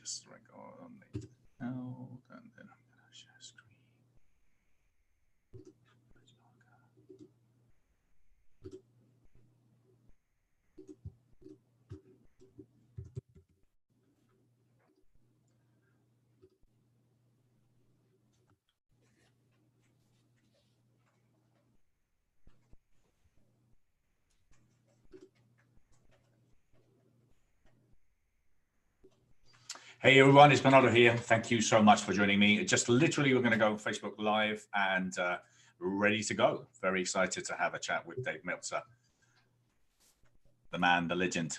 just record on the out, and then I'm going to share screen. Hey everyone, it's Bernrado here. Thank you so much for joining me. Just literally, we're going to go on Facebook Live and ready to go. Very excited to have a chat with Dave Meltzer, the man, the legend.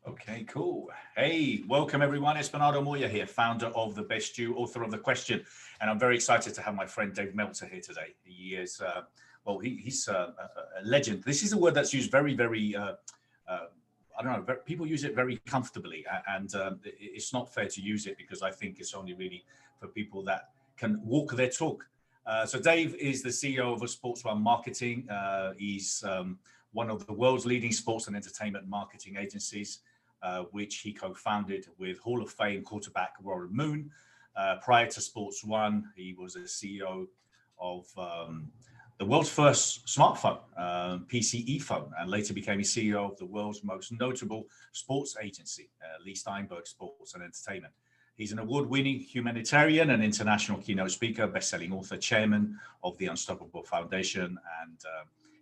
Okay, cool. Hey, welcome everyone. It's Bernrado Moya here, founder of The Best You, author of The Question. And I'm very excited to have my friend Dave Meltzer here today. He is, well, he's a legend. This is a word that's used very, very, I don't know, people use it very comfortably. And it's not fair to use it because I think it's only really for people that can walk their talk. So Dave is the CEO of Sports One Marketing. He's one of the world's leading sports and entertainment marketing agencies, which he co-founded with Hall of Fame quarterback Warren Moon. Prior to Sports One, he was a CEO of the world's first smartphone, PCE phone, and later became a CEO of the world's most notable sports agency, Leigh Sports and Entertainment. He's an award-winning humanitarian and international keynote speaker, best-selling author, chairman of the Unstoppable Foundation, and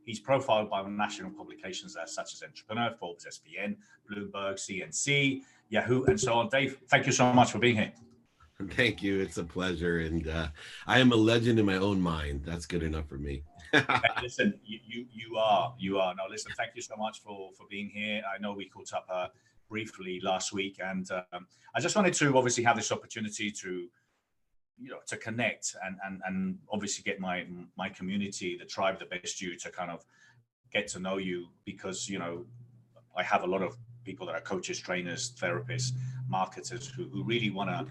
he's profiled by national publications such as Entrepreneur, Forbes, SPN, Bloomberg, CNC, Yahoo, and so on. Dave, thank you so much for being here. Thank you. It's a pleasure. And I am a legend in my own mind. That's good enough for me. Hey, listen, you are. No, listen, thank you so much for being here. I know we caught up briefly last week, and I just wanted to obviously have this opportunity to to connect and obviously get my community, the tribe, the best you, to kind of get to know you, because I have a lot of people that are coaches, trainers, therapists, marketers who really want to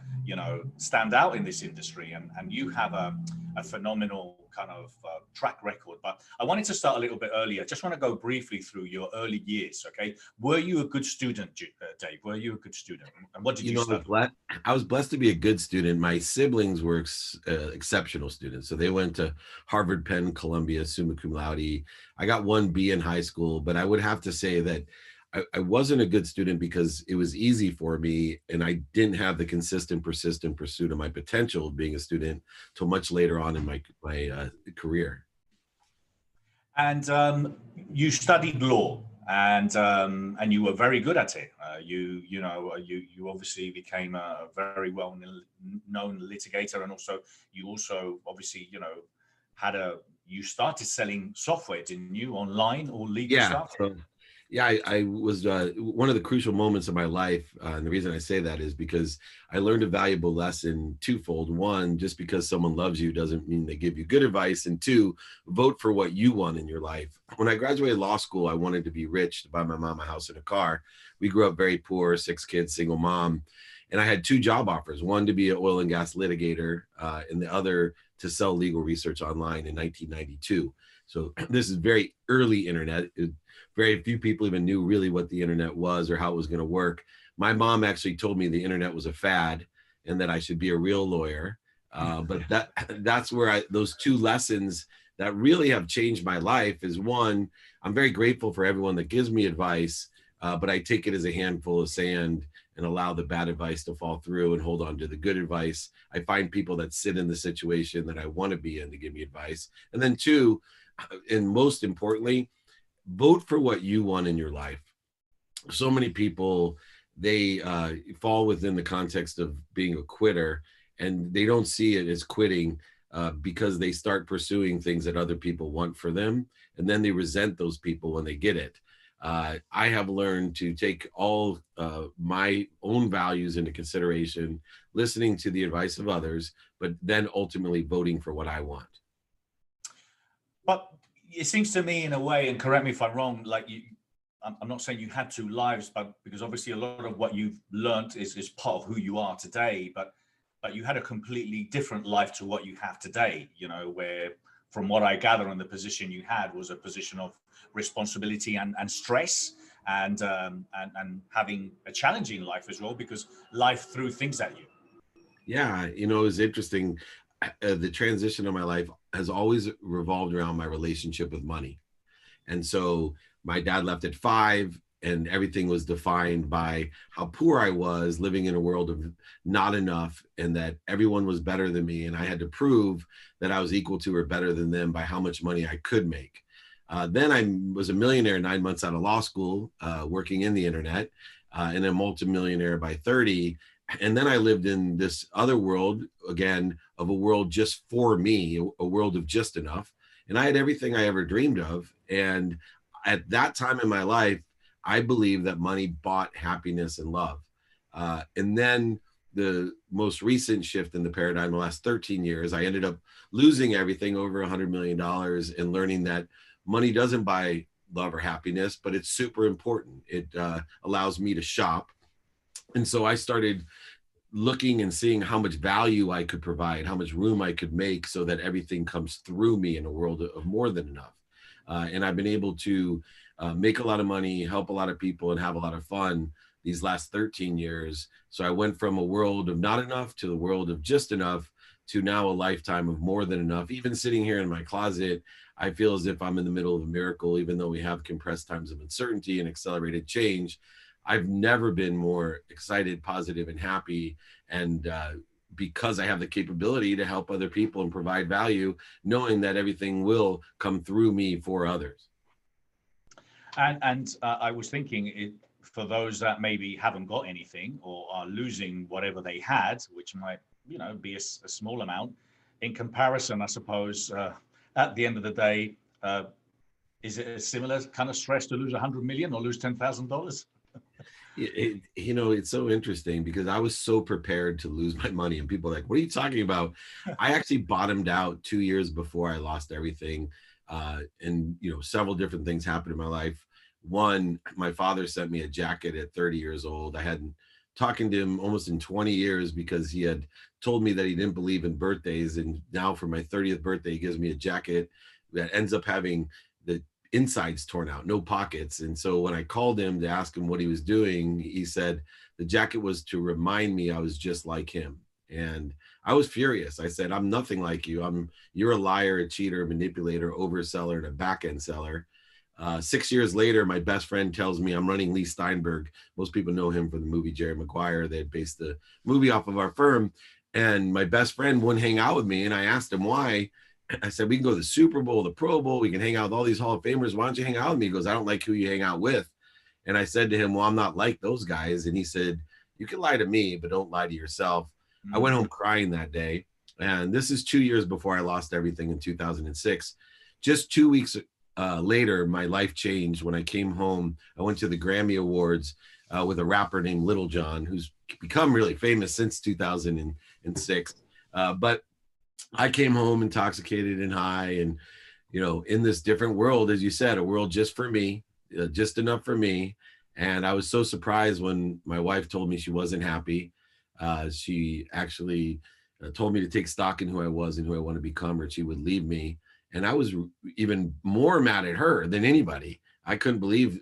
stand out in this industry, and you have a phenomenal kind of track record. But I wanted to start a little bit earlier. Just want to go briefly through your early years. Okay, were you a good student, Dave? Were you a good student, and what did you study? I was blessed to be a good student. My siblings were exceptional students, so they went to Harvard, Penn, Columbia, summa cum laude. I got 1B in high school, but I would have to say that I wasn't a good student because it was easy for me, and I didn't have the consistent, persistent pursuit of my potential of being a student till much later on in my career. And you studied law, and you were very good at it. You obviously became a very well-known litigator, and you also obviously you started selling software, didn't you, online or legal stuff? Yeah, I was one of the crucial moments of my life. And the reason I say that is because I learned a valuable lesson twofold. One, just because someone loves you doesn't mean they give you good advice. And two, vote for what you want in your life. When I graduated law school, I wanted to be rich, to buy my mom a house and a car. We grew up very poor, 6 kids, single mom. And I had 2 job offers, one to be an oil and gas litigator, and the other to sell legal research online in 1992. So this is very early internet. Very few people even knew really what the internet was or how it was going to work. My mom actually told me the internet was a fad and that I should be a real lawyer. But that's where those 2 lessons that really have changed my life is, one, I'm very grateful for everyone that gives me advice, but I take it as a handful of sand and allow the bad advice to fall through and hold on to the good advice. I find people that sit in the situation that I want to be in to give me advice. And then 2, and most importantly, vote for what you want in your life. So many people, they fall within the context of being a quitter, and they don't see it as quitting. because they start pursuing things that other people want for them, and then they resent those people when they get it. I have learned to take all my own values into consideration, listening to the advice of others, but then ultimately voting for what I want. But it seems to me, in a way, and correct me if I'm wrong, like I'm not saying you had two lives, but because obviously a lot of what you've learned is part of who you are today, but you had a completely different life to what you have today, you know, where from what I gather, and the position you had was a position of responsibility and stress and having a challenging life as well, because life threw things at you. Yeah, you know, it's interesting. The transition of my life has always revolved around my relationship with money. And so my dad left at 5, and everything was defined by how poor I was, living in a world of not enough, and that everyone was better than me. And I had to prove that I was equal to or better than them by how much money I could make. Then I was a millionaire 9 months out of law school, working in the internet, and a multimillionaire by 30. And then I lived in this other world, again, of a world just for me, a world of just enough. And I had everything I ever dreamed of. And at that time in my life, I believe that money bought happiness and love. And then the most recent shift in the paradigm, the last 13 years, I ended up losing everything, over $100 million, and learning that money doesn't buy love or happiness, but it's super important. It allows me to shop. And so I started looking and seeing how much value I could provide, how much room I could make so that everything comes through me in a world of more than enough. And I've been able to make a lot of money, help a lot of people, and have a lot of fun these last 13 years. So I went from a world of not enough to the world of just enough to now a lifetime of more than enough. Even sitting here in my closet, I feel as if I'm in the middle of a miracle, even though we have compressed times of uncertainty and accelerated change. I've never been more excited, positive, and happy. And because I have the capability to help other people and provide value, knowing that everything will come through me for others. And I was thinking, for those that maybe haven't got anything or are losing whatever they had, which might, you know, be a small amount in comparison, I suppose, at the end of the day, is it a similar kind of stress to lose 100 million or lose $10,000? You know, it's so interesting because I was so prepared to lose my money, and people are like, what are you talking about? I actually bottomed out 2 years before I lost everything. And, you know, several different things happened in my life. One, my father sent me a jacket at 30 years old. I hadn't talking to him almost in 20 years because he had told me that he didn't believe in birthdays. And now for my 30th birthday, he gives me a jacket that ends up having the insides torn out, no pockets. And so when I called him to ask him what he was doing, he said the jacket was to remind me I was just like him. And I was furious. I said, I'm nothing like you. You're a liar, a cheater, a manipulator, overseller, and a back-end seller. 6 years later, my best friend tells me I'm running Leigh Steinberg. Most people know him from the movie Jerry Maguire. They had based the movie off of our firm. And my best friend wouldn't hang out with me. And I asked him why. I said, we can go to the Super Bowl, the Pro Bowl. We can hang out with all these Hall of Famers. Why don't you hang out with me? He goes, I don't like who you hang out with. And I said to him, well, I'm not like those guys. And he said, you can lie to me, but don't lie to yourself. Mm-hmm. I went home crying that day. And this is 2 years before I lost everything in 2006. Just 2 weeks later, my life changed. When I came home, I went to the Grammy Awards with a rapper named Little John, who's become really famous since 2006. But I came home intoxicated and high, and, you know, in this different world, as you said, a world just for me, just enough for me. And I was so surprised when my wife told me she wasn't happy. She actually told me to take stock in who I was and who I want to become, or she would leave me. And I was even more mad at her than anybody. I couldn't believe,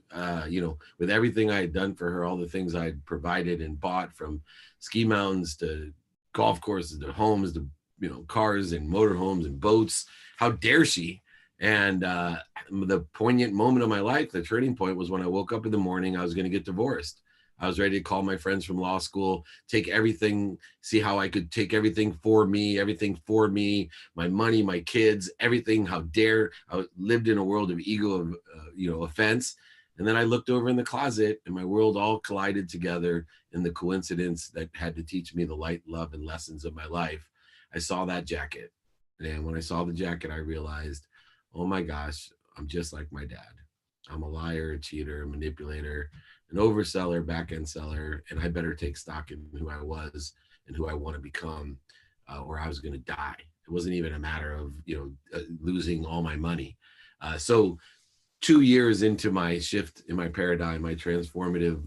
you know, with everything I had done for her, all the things I had provided and bought, from ski mountains to golf courses to homes to, you know, cars and motorhomes and boats. How dare she? And the poignant moment of my life, the turning point, was when I woke up in the morning. I was going to get divorced. I was ready to call my friends from law school, take everything, see how I could take everything for me, my money, my kids, everything. How dare I lived in a world of ego, you know, offense. And then I looked over in the closet, and my world all collided together in the coincidence that had to teach me the light, love, and lessons of my life. I saw that jacket, And when I saw the jacket, I realized, oh my gosh, I'm just like my dad. I'm a liar, a cheater, a manipulator, an overseller, back end seller, and I better take stock in who I was and who I want to become, or I was going to die. It wasn't even a matter of losing all my money. So 2 years into my shift in my paradigm, my transformative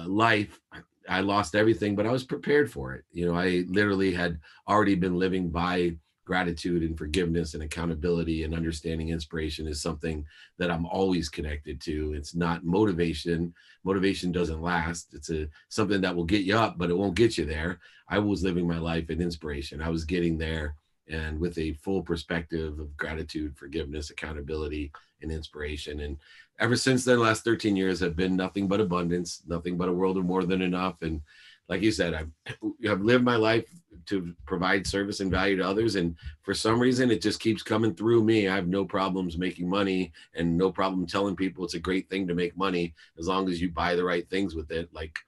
life, I lost everything, but I was prepared for it. I literally had already been living by gratitude and forgiveness and accountability, and understanding inspiration is something that I'm always connected to. It's not motivation. Motivation doesn't last. It's something that will get you up, but it won't get you there. I was living my life in inspiration. I was getting there, and with a full perspective of gratitude, forgiveness, accountability, and inspiration. And ever since then, last 13 years have been nothing but abundance, nothing but a world of more than enough. And like you said, I've lived my life to provide service and value to others. And for some reason, it just keeps coming through me. I have no problems making money and no problem telling people it's a great thing to make money as long as you buy the right things with it, like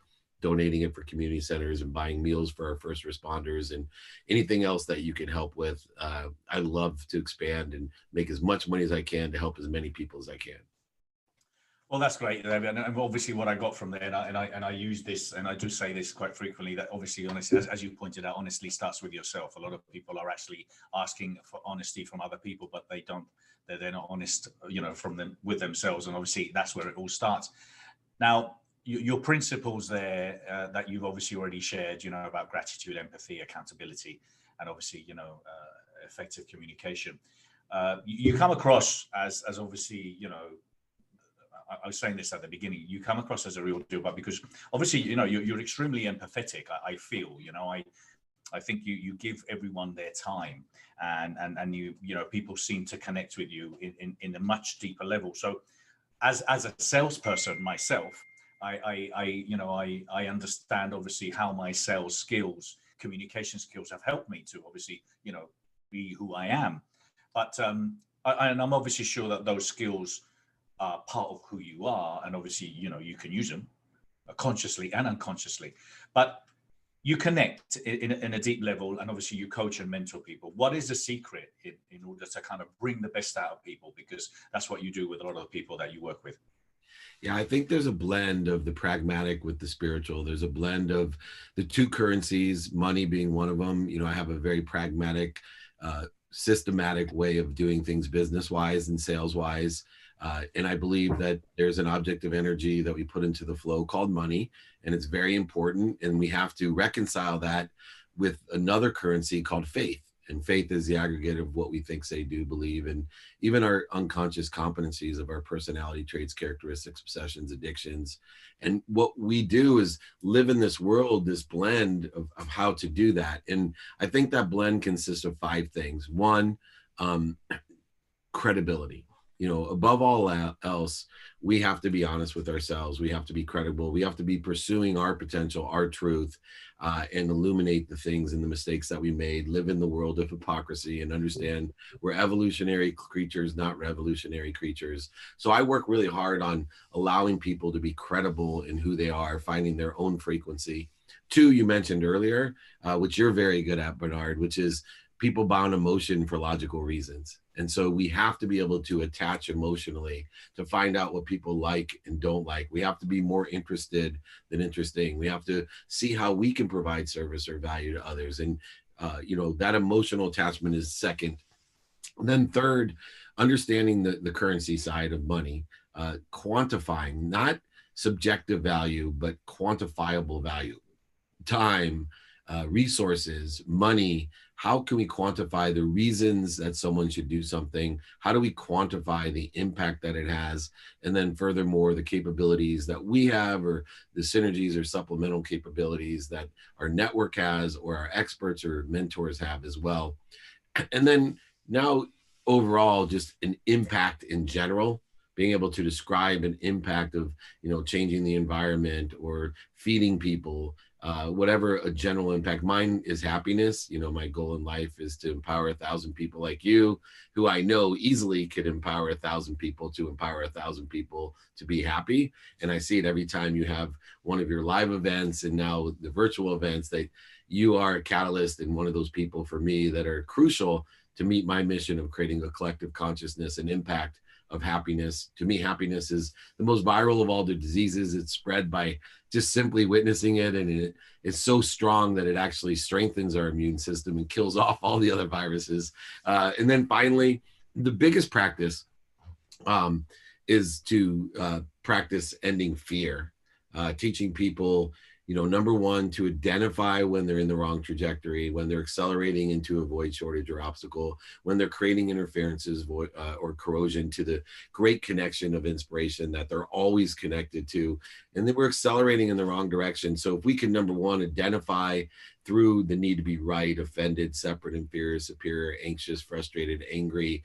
donating it for community centers and buying meals for our first responders and anything else that you can help with. I love to expand and make as much money as I can to help as many people as I can. Well, that's great. And obviously what I got from there, and I use this, and I do say this quite frequently, that obviously honesty, as you pointed out, honestly starts with yourself. A lot of people are actually asking for honesty from other people, but they're not honest, from them with themselves. And obviously that's where it all starts. Now, your principles there that you've obviously already shared, about gratitude, empathy, accountability, and obviously, effective communication. You come across as obviously, I was saying this at the beginning, you come across as a real deal, but because obviously, you're extremely empathetic. I feel, I think you give everyone their time, and people seem to connect with you in a much deeper level. So as a salesperson myself, I understand obviously how my sales skills, communication skills have helped me to obviously, be who I am. But and I'm obviously sure that those skills are part of who you are, and obviously, you can use them consciously and unconsciously. But you connect in a deep level, and obviously you coach and mentor people. What is the secret in order to kind of bring the best out of people? Because that's what you do with a lot of the people that you work with. Yeah, I think there's a blend of the pragmatic with the spiritual. There's a blend of the two currencies, money being one of them. I have a very pragmatic, systematic way of doing things business-wise and sales-wise. And I believe that there's an object of energy that we put into the flow called money, and it's very important. And we have to reconcile that with another currency called faith. And faith is the aggregate of what we think, say, do, believe, and even our unconscious competencies of our personality traits, characteristics, obsessions, addictions. And what we do is live in this world, this blend of how to do that. And I think that blend consists of 5 things. One, credibility. Above all else, we have to be honest with ourselves. We have to be credible. We have to be pursuing our potential, our truth, and illuminate the things and the mistakes that we made, live in the world of hypocrisy, and understand we're evolutionary creatures, not revolutionary creatures. So I work really hard on allowing people to be credible in who they are, finding their own frequency. 2, you mentioned earlier, which you're very good at, Bernard, which is people bound emotion for logical reasons. And so we have to be able to attach emotionally to find out what people like and don't like. We have to be more interested than interesting. We have to see how we can provide service or value to others. And, that emotional attachment is second. And then third, understanding the currency side of money, quantifying, not subjective value, but quantifiable value, time, resources, money. How can we quantify the reasons that someone should do something? How do we quantify the impact that it has? And then furthermore, the capabilities that we have, or the synergies or supplemental capabilities that our network has, or our experts or mentors have as well. And then now overall, just an impact in general, being able to describe an impact of, changing the environment or feeding people, whatever a general impact. Mine is happiness. You know, my goal in life is to empower 1,000 people like you, who I know easily could empower 1,000 people to empower 1,000 people to be happy. And I see it every time you have one of your live events and now the virtual events, that you are a catalyst and one of those people for me that are crucial to meet my mission of creating a collective consciousness and impact of happiness. To me, happiness is the most viral of all the diseases. It's spread by just simply witnessing it, and it's so strong that it actually strengthens our immune system and kills off all the other viruses. And then finally, the biggest practice is to practice ending fear, teaching people, you know, number one, to identify when they're in the wrong trajectory, when they're accelerating into a void, shortage, or obstacle, when they're creating interferences or corrosion to the great connection of inspiration that they're always connected to, and then we're accelerating in the wrong direction. So if we can, number one, identify through the need to be right, offended, separate, inferior, superior, anxious, frustrated, angry,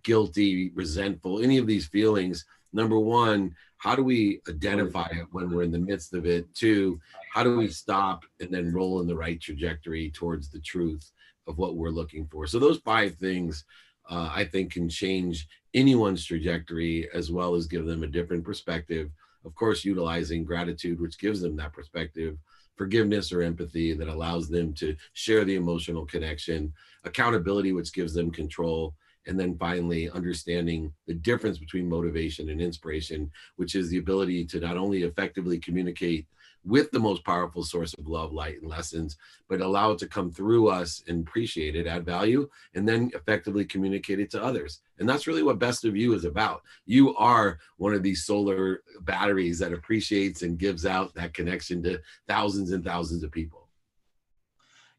guilty, resentful, any of these feelings, number one, how do we identify it when we're in the midst of it? Two, how do we stop and then roll in the right trajectory towards the truth of what we're looking for? So those 5 things, I think, can change anyone's trajectory, as well as give them a different perspective. Of course, utilizing gratitude, which gives them that perspective, forgiveness or empathy that allows them to share the emotional connection, accountability, which gives them control, and then finally, understanding the difference between motivation and inspiration, which is the ability to not only effectively communicate with the most powerful source of love, light, and lessons, but allow it to come through us and appreciate it, add value, and then effectively communicate it to others. And that's really what Best of You is about. You are one of these solar batteries that appreciates and gives out that connection to thousands and thousands of people.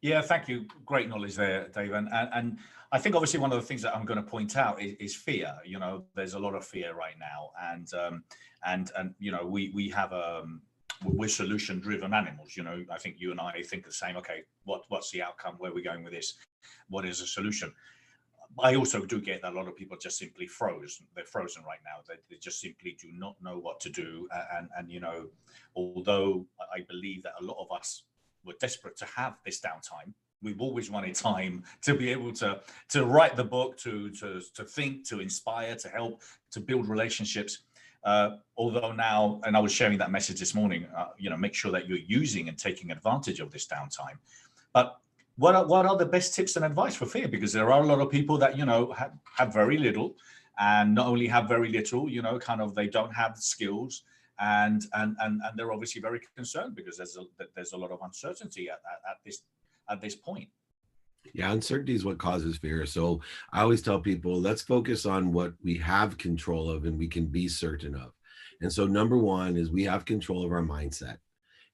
Yeah, thank you. Great knowledge there, Dave. And I think obviously one of the things that I'm going to point out is fear. You know, there's a lot of fear right now, and you know, we have we're solution driven animals. You know, I think you and I think the same. Okay, what's the outcome? Where are we going with this? What is the solution? I also do get that a lot of people just simply frozen. They're frozen right now. They just simply do not know what to do. And you know, although I believe that a lot of us were desperate to have this downtime, we've always wanted time to be able to write the book, to think, to inspire, to help, to build relationships. Although now, and I was sharing that message this morning, you know, make sure that you're using and taking advantage of this downtime. But what are the best tips and advice for fear? Because there are a lot of people that, you know, have very little, and not only have very little, you know, kind of they don't have the skills, and they're obviously very concerned because there's a lot of uncertainty at this point. Yeah, uncertainty is what causes fear. So I always tell people, let's focus on what we have control of and we can be certain of. And so number one is we have control of our mindset.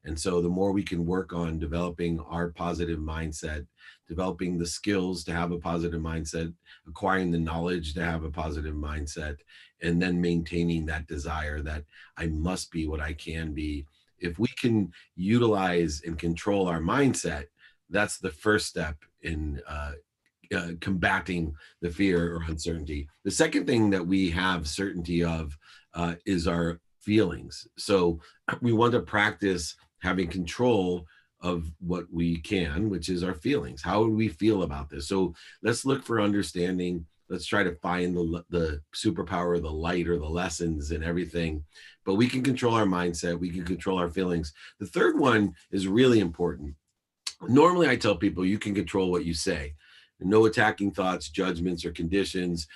And so the more we can work on developing our positive mindset, developing the skills to have a positive mindset, acquiring the knowledge to have a positive mindset, and then maintaining that desire that I must be what I can be. If we can utilize and control our mindset, that's the first step in combating the fear or uncertainty. The second thing that we have certainty of is our feelings. So we want to practice having control of what we can, which is our feelings. How would we feel about this? So let's look for understanding. Let's try to find the superpower, the light, or the lessons and everything. But we can control our mindset. We can control our feelings. The third one is really important. Normally, I tell people you can control what you say. No attacking thoughts, judgments, or conditions.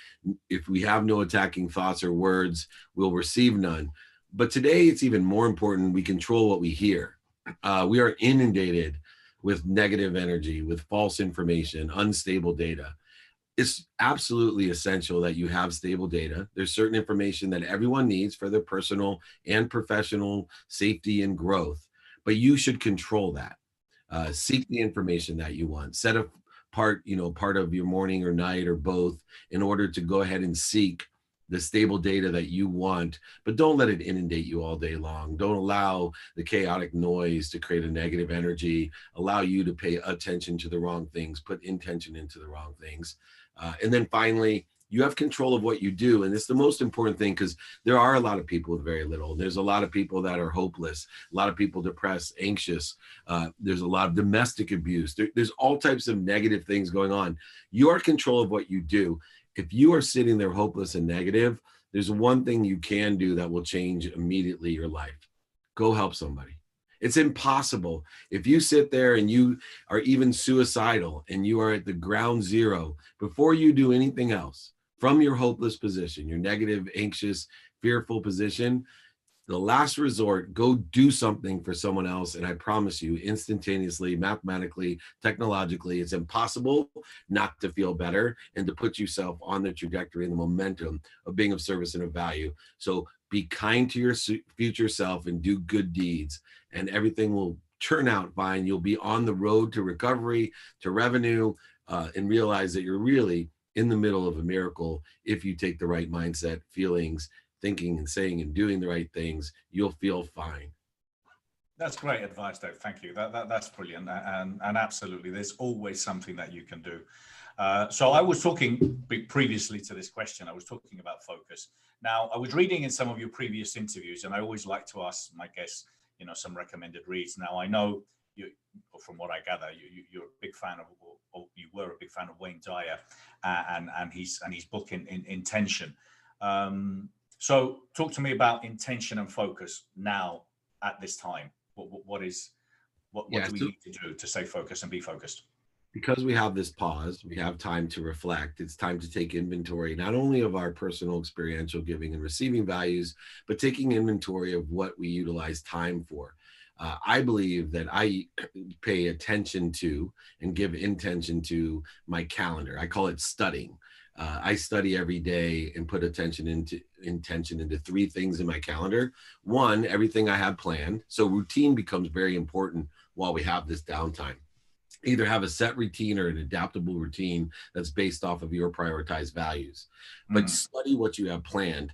If we have no attacking thoughts or words, we'll receive none. But today, it's even more important we control what we hear. We are inundated with negative energy, with false information, unstable data. It's absolutely essential that you have stable data. There's certain information that everyone needs for their personal and professional safety and growth, but you should control that. Seek the information that you want. Set apart, part of your morning or night or both in order to go ahead and seek the stable data that you want, but don't let it inundate you all day long. Don't allow the chaotic noise to create a negative energy, allow you to pay attention to the wrong things, put intention into the wrong things. And then finally, You have control of what you do. And it's the most important thing, because there are a lot of people with very little. There's a lot of people that are hopeless, a lot of people depressed, anxious. There's a lot of domestic abuse. There's all types of negative things going on. You are in control of what you do. If you are sitting there hopeless and negative, there's one thing you can do that will change immediately your life. Go help somebody. It's impossible. If you sit there and you are even suicidal and you are at the ground zero, before you do anything else, from your hopeless position, your negative, anxious, fearful position, the last resort, go do something for someone else. And I promise you, instantaneously, mathematically, technologically, it's impossible not to feel better and to put yourself on the trajectory and the momentum of being of service and of value. So be kind to your future self and do good deeds, and everything will turn out fine. You'll be on the road to recovery, to revenue, and realize that you're really in the middle of a miracle if you take the right mindset, feelings, thinking and saying and doing the right things. You'll feel fine. That's great advice, Dave. Thank you. That's brilliant. And absolutely, there's always something that you can do. So I was talking previously to this question, I was talking about focus. Now, I was reading in some of your previous interviews, and I always like to ask my guests, some recommended reads. Now, I know you, from what I gather, you're a big fan of, or you were a big fan of Wayne Dyer and his book Intention. So talk to me about intention and focus now at this time. What do we need to do to stay focused and be focused? Because we have this pause, we have time to reflect. It's time to take inventory, not only of our personal experiential giving and receiving values, but taking inventory of what we utilize time for. I believe that I pay attention to and give intention to my calendar. I call it studying. I study every day and put intention into three things in my calendar. One, everything I have planned. So routine becomes very important while we have this downtime. Either have a set routine or an adaptable routine that's based off of your prioritized values. But study what you have planned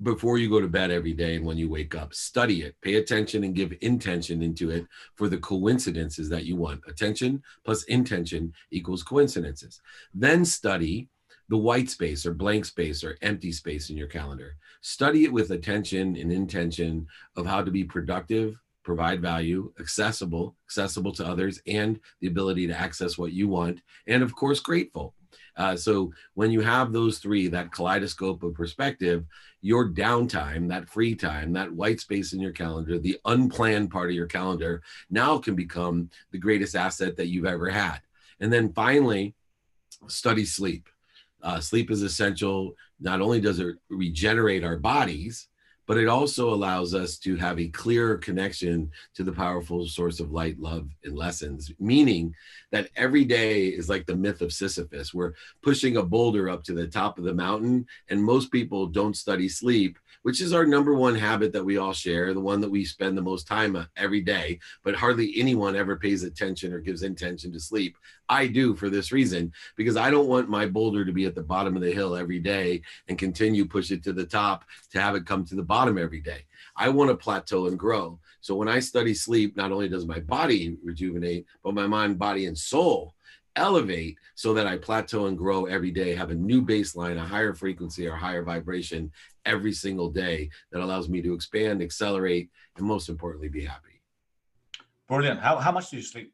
before you go to bed every day and when you wake up. Study it, pay attention, and give intention into it for the coincidences that you want. Attention plus intention equals coincidences. Then study the white space or blank space or empty space in your calendar. Study it with attention and intention of how to be productive, provide value, accessible to others, and the ability to access what you want, and of course, grateful. So when you have those three, that kaleidoscope of perspective, your downtime, that free time, that white space in your calendar, the unplanned part of your calendar now can become the greatest asset that you've ever had. And then finally, study sleep. Sleep is essential. Not only does it regenerate our bodies, but it also allows us to have a clearer connection to the powerful source of light, love, and lessons, meaning that every day is like the myth of Sisyphus. We're pushing a boulder up to the top of the mountain, and most people don't study sleep, which is our number one habit that we all share, the one that we spend the most time every day, but hardly anyone ever pays attention or gives intention to sleep. I do, for this reason, because I don't want my boulder to be at the bottom of the hill every day and continue push it to the top to have it come to the bottom every day. I want to plateau and grow. So when I study sleep, not only does my body rejuvenate, but my mind, body, and soul elevate so that I plateau and grow every day, have a new baseline, a higher frequency or higher vibration every single day that allows me to expand, accelerate, and most importantly, be happy. Brilliant. How much do you sleep?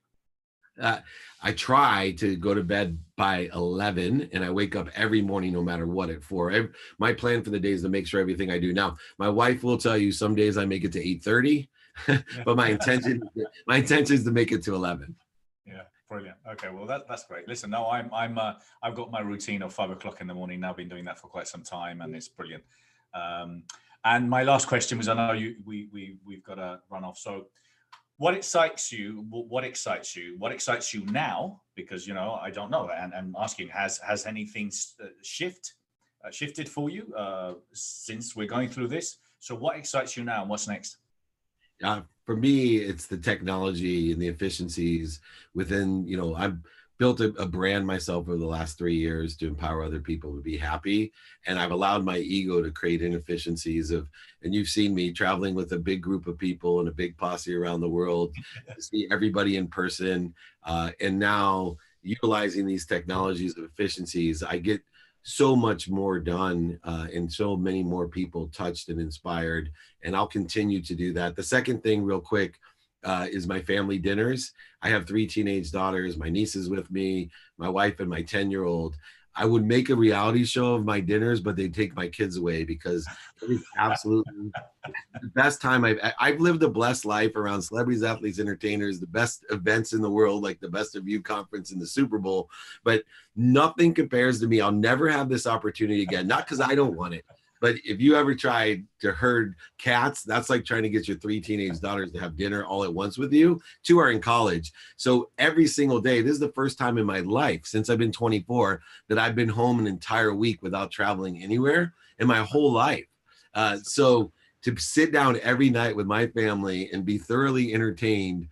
I try to go to bed by 11, and I wake up every morning, no matter what, at 4. My plan for the day is to make sure everything I do. Now, my wife will tell you some days I make it to 8:30, but my intention is to make it to 11. Yeah, brilliant. Okay, well that's great. Listen, no, I've got my routine of 5 o'clock in the morning now. I've been doing that for quite some time, and it's brilliant. And my last question was, I know we've got to run off. So, what excites you? What excites you now? Because I don't know, and I'm asking, has anything shifted for you since we're going through this? So, what excites you now, and what's next? For me, it's the technology and the efficiencies within. I've built a brand myself over the last 3 years to empower other people to be happy. And I've allowed my ego to create inefficiencies and you've seen me traveling with a big group of people and a big posse around the world to see everybody in person. And now utilizing these technologies of efficiencies, I get so much more done and so many more people touched and inspired. And I'll continue to do that. The second thing real quick is my family dinners. I have 3 teenage daughters, my niece is with me, my wife and my 10-year-old. I would make a reality show of my dinners, but they'd take my kids away because it is absolutely the best time I've lived a blessed life around celebrities, athletes, entertainers, the best events in the world, like the Best of You conference and the Super Bowl, but nothing compares to me. I'll never have this opportunity again, not because I don't want it, but if you ever tried to herd cats, that's like trying to get your 3 teenage daughters to have dinner all at once with you. 2 are in college. So every single day, this is the first time in my life since I've been 24 that I've been home an entire week without traveling anywhere in my whole life. So to sit down every night with my family and be thoroughly entertained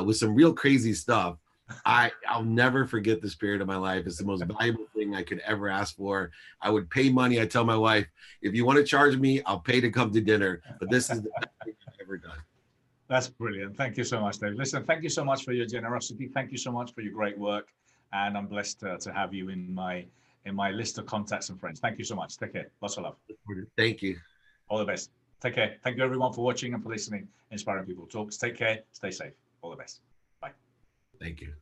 with some real crazy stuff, I'll never forget the spirit of my life. It's the most valuable thing I could ever ask for. I would pay money. I tell my wife, if you want to charge me, I'll pay to come to dinner. But this is the best thing I've ever done. That's brilliant. Thank you so much, Dave. Listen, thank you so much for your generosity. Thank you so much for your great work. And I'm blessed to have you in my list of contacts and friends. Thank you so much. Take care. Lots of love. Thank you. All the best. Take care. Thank you everyone for watching and for listening. Inspiring People Talks. Take care. Stay safe. All the best. Bye. Thank you.